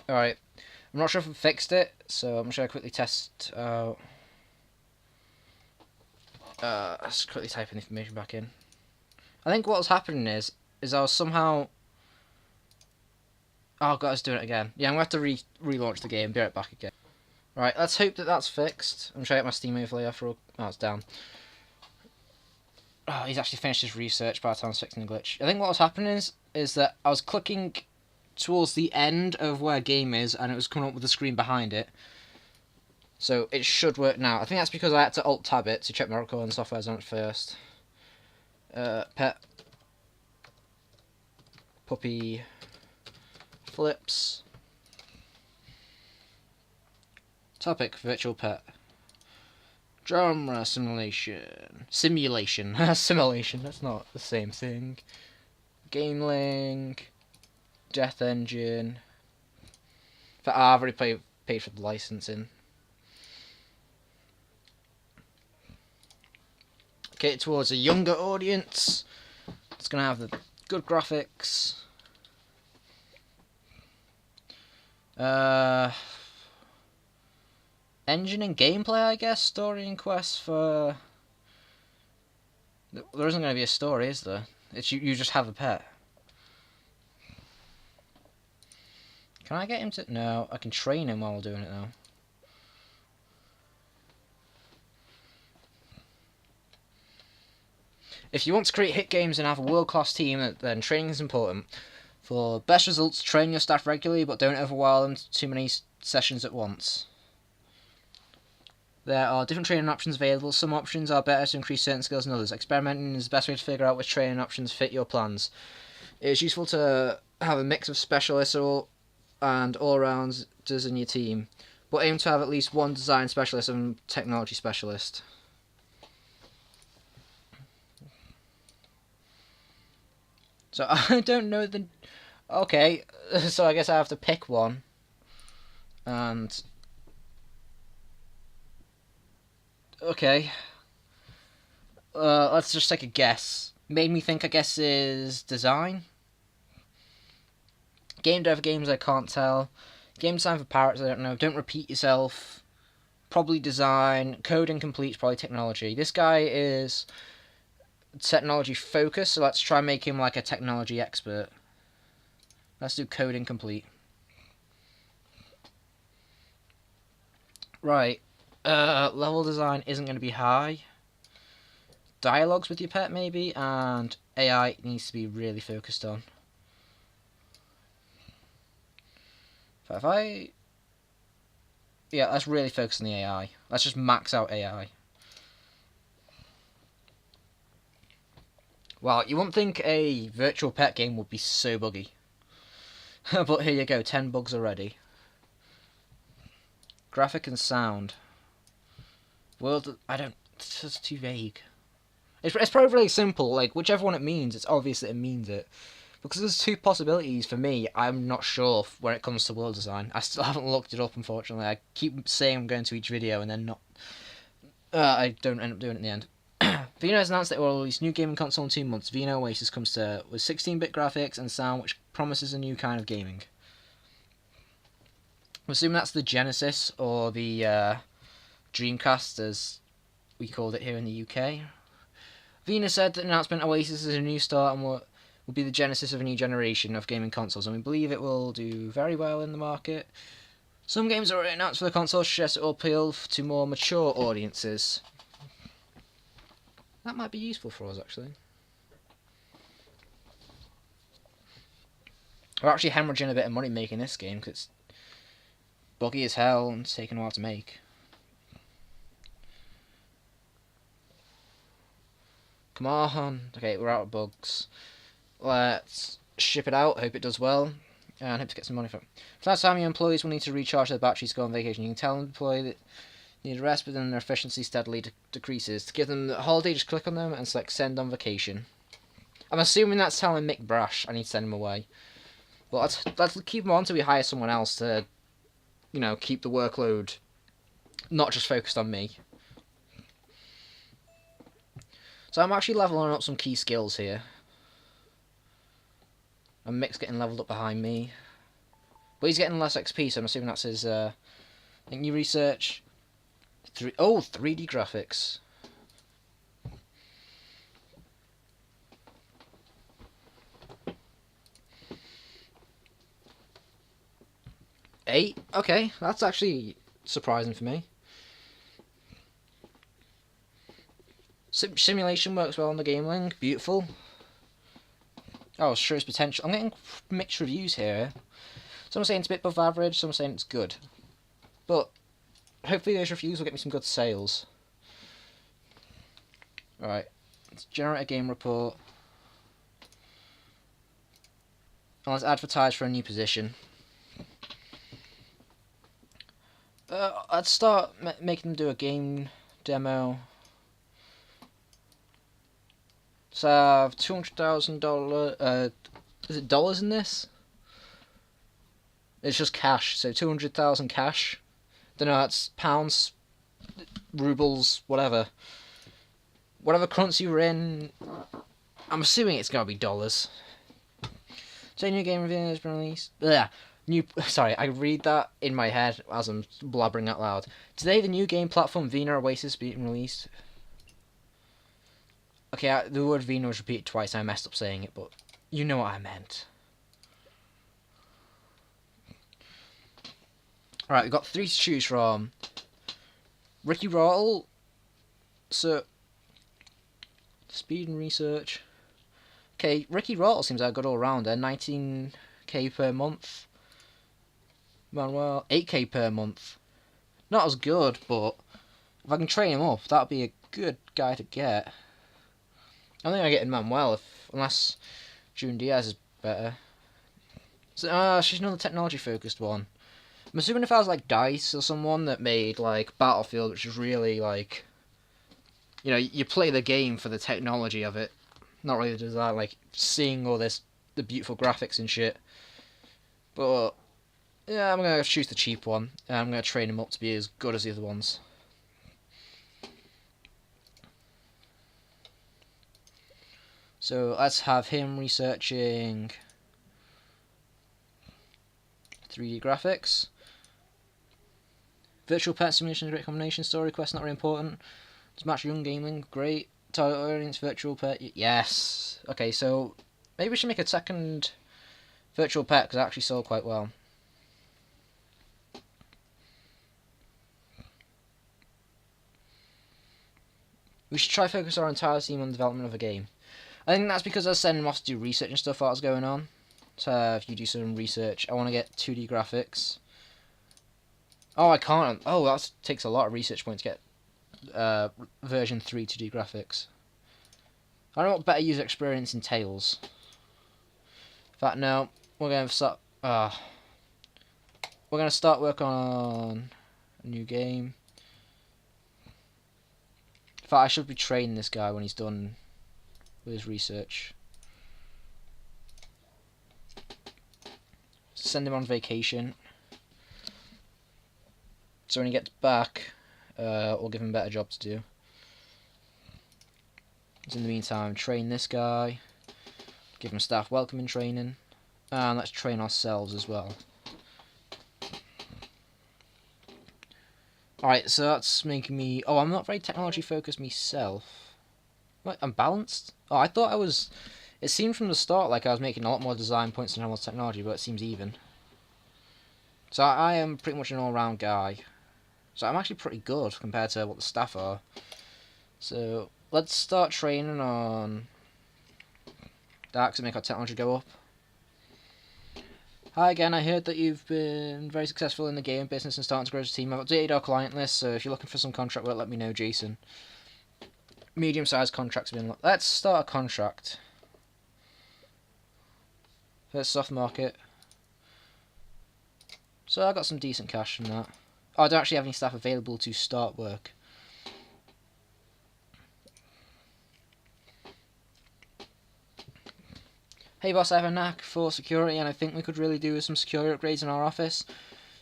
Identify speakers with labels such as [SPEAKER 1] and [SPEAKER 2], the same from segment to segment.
[SPEAKER 1] Alright, I'm not sure if I fixed it, so I'm just going to quickly test. Let's quickly type in the information back in. I think what was happening is I was somehow. Oh god, I was doing it again. Yeah, I'm going to have to relaunch the game, be right back again. Right, let's hope that that's fixed. I'm trying to get my Steam overlay after all. Oh, it's down. Oh, he's actually finished his research by the time I was fixing the glitch. I think what was happening is that I was clicking towards the end of where game is, and it was coming up with the screen behind it. So it should work now. I think that's because I had to Alt-Tab it to check my recording software's on it first. Pet. Puppy. Flips. Topic, virtual pet. Genre simulation. Simulation. Simulation, that's not the same thing. Game link. Death engine. In fact, I've already paid for the licensing. Catered towards a younger audience. It's going to have the good graphics. Engine and gameplay, I guess. Story and quests for... There isn't going to be a story, is there? It's you just have a pet. Can I get him to... No, I can train him while doing it though. If you want to create hit games and have a world-class team, then training is important. For best results, train your staff regularly, but don't overwhelm them to too many sessions at once. There are different training options available. Some options are better to increase certain skills than others. Experimenting is the best way to figure out which training options fit your plans. It is useful to have a mix of specialists and all-rounders in your team, but aim to have at least one design specialist and technology specialist. So I don't know the... Okay, so I guess I have to pick one. And... Okay. Let's just take a guess. Made me think, I guess, is design. Game dev games, I can't tell. Game design for parrots, I don't know. Don't repeat yourself. Probably design. Code incomplete, probably technology. This guy is technology focused, so let's try and make him like a technology expert. Let's do code incomplete. Right. Level design isn't going to be high. Dialogues with your pet, maybe, and AI needs to be really focused on. If I... Yeah, let's really focus on the AI. Let's just max out AI. Wow, you wouldn't think a virtual pet game would be so buggy. But here you go, 10 bugs already. Graphic and sound. World, I don't... It's just too vague. It's probably really simple. Like, whichever one it means, it's obvious that it means it. Because there's two possibilities for me. I'm not sure when it comes to world design. I still haven't looked it up, unfortunately. I keep saying I'm going to each video and then not. I don't end up doing it in the end. Vino has announced that it will release new gaming console in 2 months. Vino Oasis comes with 16-bit graphics and sound, which promises a new kind of gaming. I'm assuming that's the Genesis or the Dreamcast, as we called it here in the UK. Vina said that the announcement Oasis is a new start and will be the genesis of a new generation of gaming consoles, and we believe it will do very well in the market. Some games are already announced for the console, suggests it will appeal to more mature audiences. That might be useful for us, actually. We're actually hemorrhaging a bit of money making this game, because it's buggy as hell and it's taken a while to make. Come on. Okay, we're out of bugs. Let's ship it out, hope it does well, and hope to get some money from it. For that time, your employees will need to recharge their batteries to go on vacation. You can tell an employee that they need a rest, but then their efficiency steadily decreases. To give them a holiday, just click on them and select send on vacation. I'm assuming that's telling Mick Brash I need to send him away. But let's keep him on until we hire someone else to, you know, keep the workload not just focused on me. So I'm actually leveling up some key skills here. And Mick's getting leveled up behind me. But he's getting less XP, so I'm assuming that's his. I think new research. 3D graphics. Eight? Okay, that's actually surprising for me. Simulation works well on the game link. Beautiful. Oh, shows potential. I'm getting mixed reviews here. Some are saying it's a bit above average, some are saying it's good. But hopefully those reviews will get me some good sales. Alright, let's generate a game report. And let's advertise for a new position. I'd start making them do a game demo. So I have $200,000. Is it dollars in this? It's just cash. So 200,000 cash. Don't know. That's pounds, rubles, whatever. Whatever currency you're in. I'm assuming it's gonna be dollars. So new game review has been released. Sorry, I read that in my head as I'm blabbering out loud. Today, the new game platform Vina Oasis being released. Okay, the word Vina was repeated twice. I messed up saying it, but you know what I meant. Alright, we've got 3 to choose from. Ricky Rottle. So, speed and research. Okay, Ricky Rottle seems like a good all-rounder. 19k per month. Manuel, 8k per month. Not as good, but if I can train him up, that'd be a good guy to get. I think I get in Manuel, unless June Diaz is better. So, she's another technology-focused one. I'm assuming if I was like DICE or someone that made like Battlefield, which is really like, you know, you play the game for the technology of it, not really the design, like seeing all this, the beautiful graphics and shit. But yeah, I'm gonna choose the cheap one, and I'm gonna train him up to be as good as the other ones. So let's have him researching 3D graphics. Virtual pet simulation is a great combination. Story quest not very important. Does match young gaming, great. Target audience, virtual pet, yes. Okay, so maybe we should make a second virtual pet because it actually sold quite well. We should try focus our entire team on the development of a game. I think that's because I was sending them off to do research and stuff while I was going on. So if you do some research, I want to get 2D graphics. Oh, I can't. Oh, that takes a lot of research points to get version 3 2D graphics. I don't know what better user experience entails. In fact, no. We're going to start. We're going to start work on a new game. In fact, I should be training this guy when he's done with his research. Send him on vacation. So when he gets back, we'll give him a better job to do. So in the meantime, train this guy. Give him staff welcoming training. And let's train ourselves as well. Alright, so that's making me... Oh, I'm not very technology focused myself. What, I'm balanced? Oh, I thought I was... It seemed from the start like I was making a lot more design points than I was technology, but it seems even. So I am pretty much an all-round guy. So I'm actually pretty good compared to what the staff are. So let's start training on that to make our technology go up. Hi again, I heard that you've been very successful in the game business and starting to grow as a team. I've updated our client list, so if you're looking for some contract work, let me know, Jason. Medium-sized contracts have been... Let's start a contract. First soft market. So I got some decent cash from that. Oh, I don't actually have any staff available to start work. Hey boss, I have a knack for security and I think we could really do with some security upgrades in our office.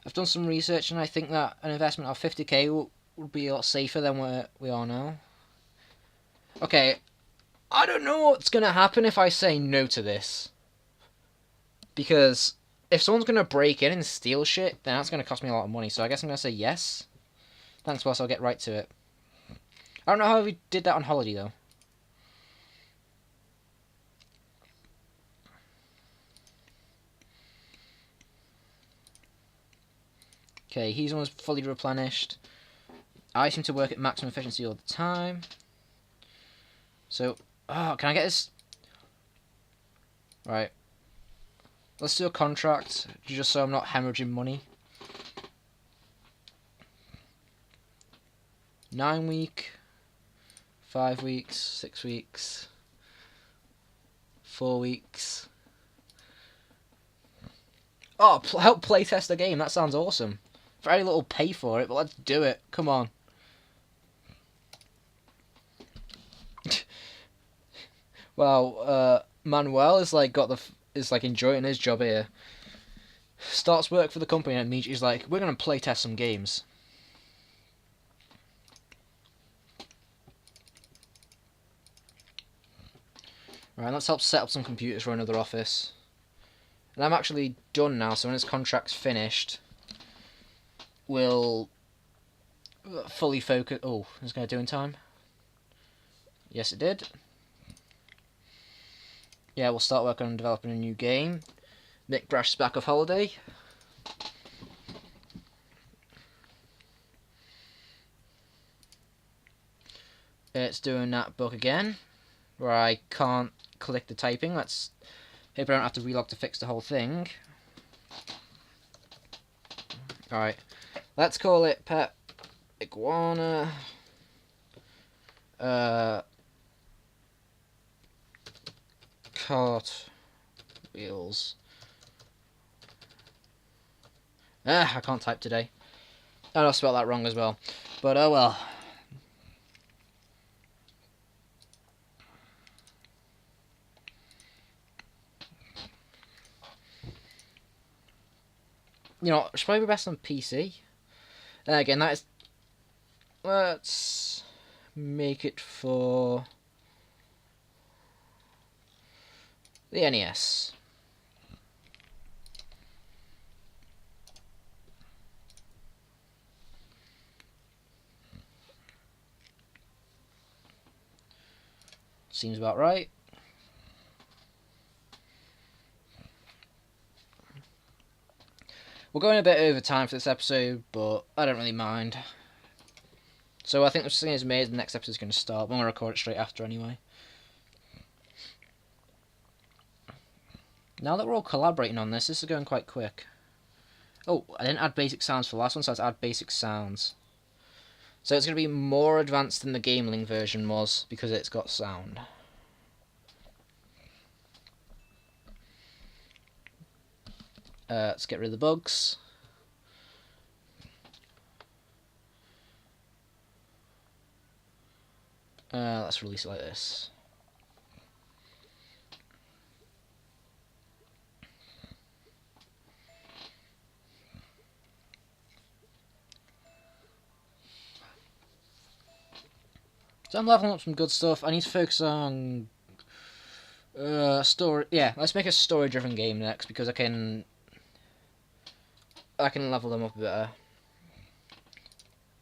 [SPEAKER 1] I've done some research and I think that an investment of 50k would be a lot safer than where we are now. Okay, I don't know what's going to happen if I say no to this. Because if someone's gonna break in and steal shit, then that's gonna cost me a lot of money. So I guess I'm gonna say yes. Thanks, boss. I'll get right to it. I don't know how we did that on holiday though. Okay, he's almost fully replenished. I seem to work at maximum efficiency all the time. So, can I get this? Right. Let's do a contract, just so I'm not hemorrhaging money. 9 week, 5 weeks, 6 weeks, 4 weeks. Oh, help playtest the game. That sounds awesome. Very little pay for it, but let's do it. Come on. Wow, Manuel is like enjoying his job here. Starts work for the company and immediately he's like, we're gonna playtest some games. Right, let's help set up some computers for another office. And I'm actually done now, so when his contract's finished, we'll fully focus. Oh, is it gonna do in time? Yes, it did. Yeah, we'll start working on developing a new game. Nick Brash's back off holiday. It's doing that bug again, where I can't click the typing. Let's hope I don't have to relog to fix the whole thing. Alright, let's call it Pet Iguana. Cart wheels. I can't type today. And I'll spell that wrong as well. But oh well. You know, it should probably be best on PC. Again, that is. Let's make it for the NES. Seems about right. We're going a bit over time for this episode, but I don't really mind. So I think this thing is made, the next episode is going to start. We're going to record it straight after anyway. Now that we're all collaborating on this, this is going quite quick. Oh, I didn't add basic sounds for the last one, so let's add basic sounds. So it's going to be more advanced than the Gameling version was, because it's got sound. Let's get rid of the bugs. Let's release it like this. So I'm leveling up some good stuff. I need to focus on story. Yeah, let's make a story-driven game next because I can level them up better.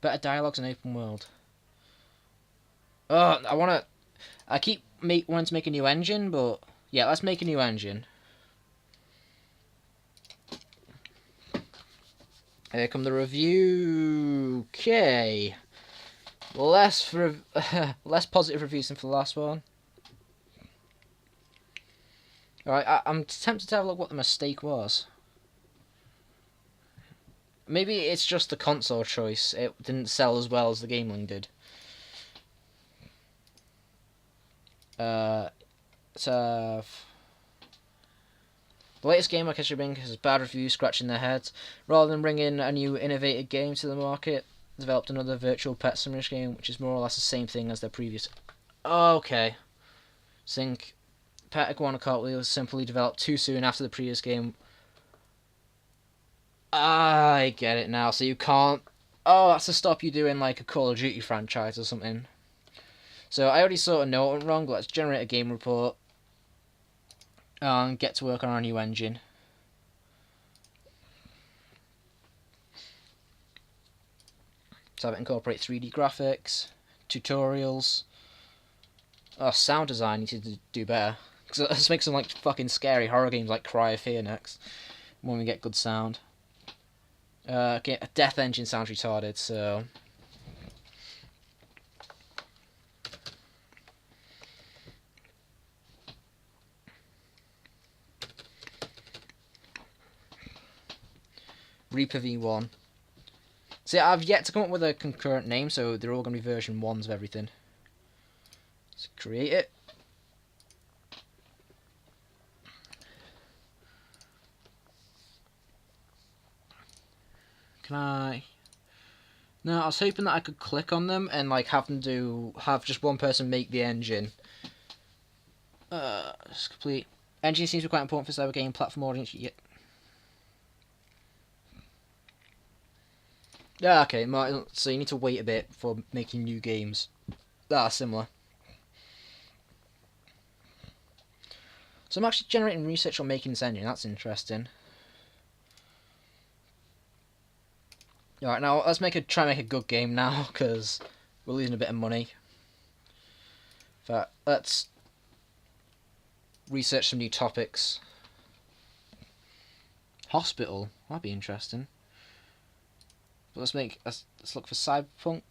[SPEAKER 1] Better dialogues and open world. Oh, I keep wanting to make a new engine, but yeah, let's make a new engine. Here come the review. Okay. Less positive reviews than for the last one. Alright, I'm tempted to have a look what the mistake was. Maybe it's just the console choice. It didn't sell as well as the Gameling did. The latest game like should bring has bad reviews scratching their heads. Rather than bringing a new innovative game to the market, developed another virtual pet simulation game, which is more or less the same thing as their previous. Okay. Think Pet Iguana Cartwheel was simply developed too soon after the previous game. I get it now. So you can't. Oh, that's to stop you doing like a Call of Duty franchise or something. So I already sort of know what went wrong, but let's generate a game report and get to work on our new engine. to have it incorporate 3D graphics, tutorials. Oh, sound design needs to do better. Because let's make some like fucking scary horror games like Cry of Fear next, when we get good sound. Okay, a Death Engine sounds retarded, so... Reaper V1. See, I've yet to come up with a concurrent name, so they're all going to be version 1s of everything. Let's create it. Can I... No, I was hoping that I could click on them and like have just one person make the engine. It's complete. Engine seems to be quite important for cyber game platform audience. Yeah, okay, so you need to wait a bit for making new games that are similar. So I'm actually generating research on making this engine, that's interesting. Alright, now let's try and make a good game now, because we're losing a bit of money. But let's research some new topics. Hospital, that'd be interesting. But let's look for cyberpunk.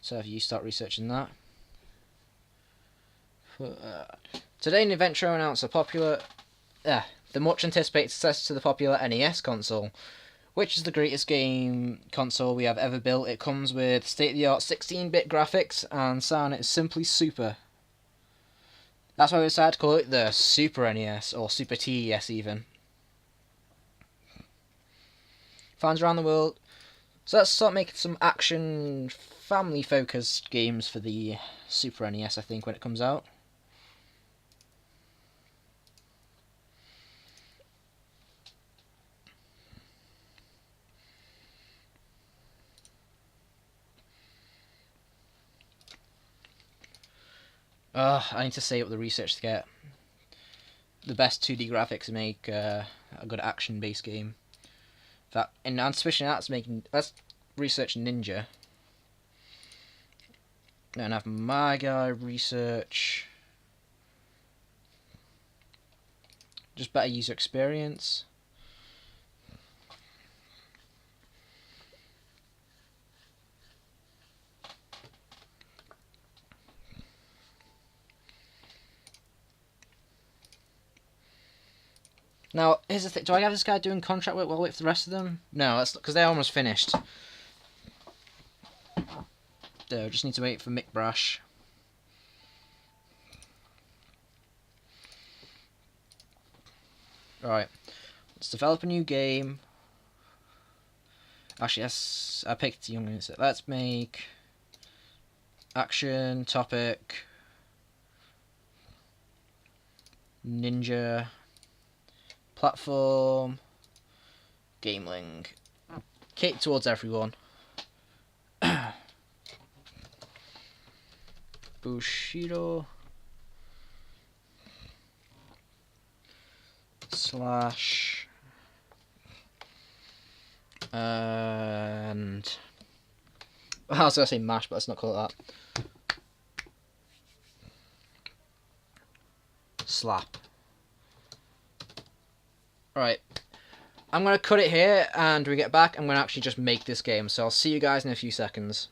[SPEAKER 1] So if you start researching that. Today, Nintendo announced the much anticipated successor to the popular NES console, which is the greatest game console we have ever built. It comes with state-of-the-art 16-bit graphics and sound. It's simply super. That's why we decided to call it the Super NES, or Super TES even. Fans around the world. So let's start making some action, family-focused games for the Super NES, I think, when it comes out. I need to save up the research to get the best 2D graphics to make a good action-based game. And especially let's research Ninja. And have my guy research just better user experience. Now, here's the thing. Do I have this guy doing contract work while I wait for the rest of them? No, that's because they're almost finished. So, just need to wait for Mick Brash. Alright. Let's develop a new game. Actually, yes, I picked young. Let's make action, topic, ninja, platform, gameling. Cater towards everyone. Bushido slash and I was gonna say mash, but let's not call it that. Slap. Right. I'm gonna cut it here, and when we get back, I'm gonna actually just make this game. So I'll see you guys in a few seconds.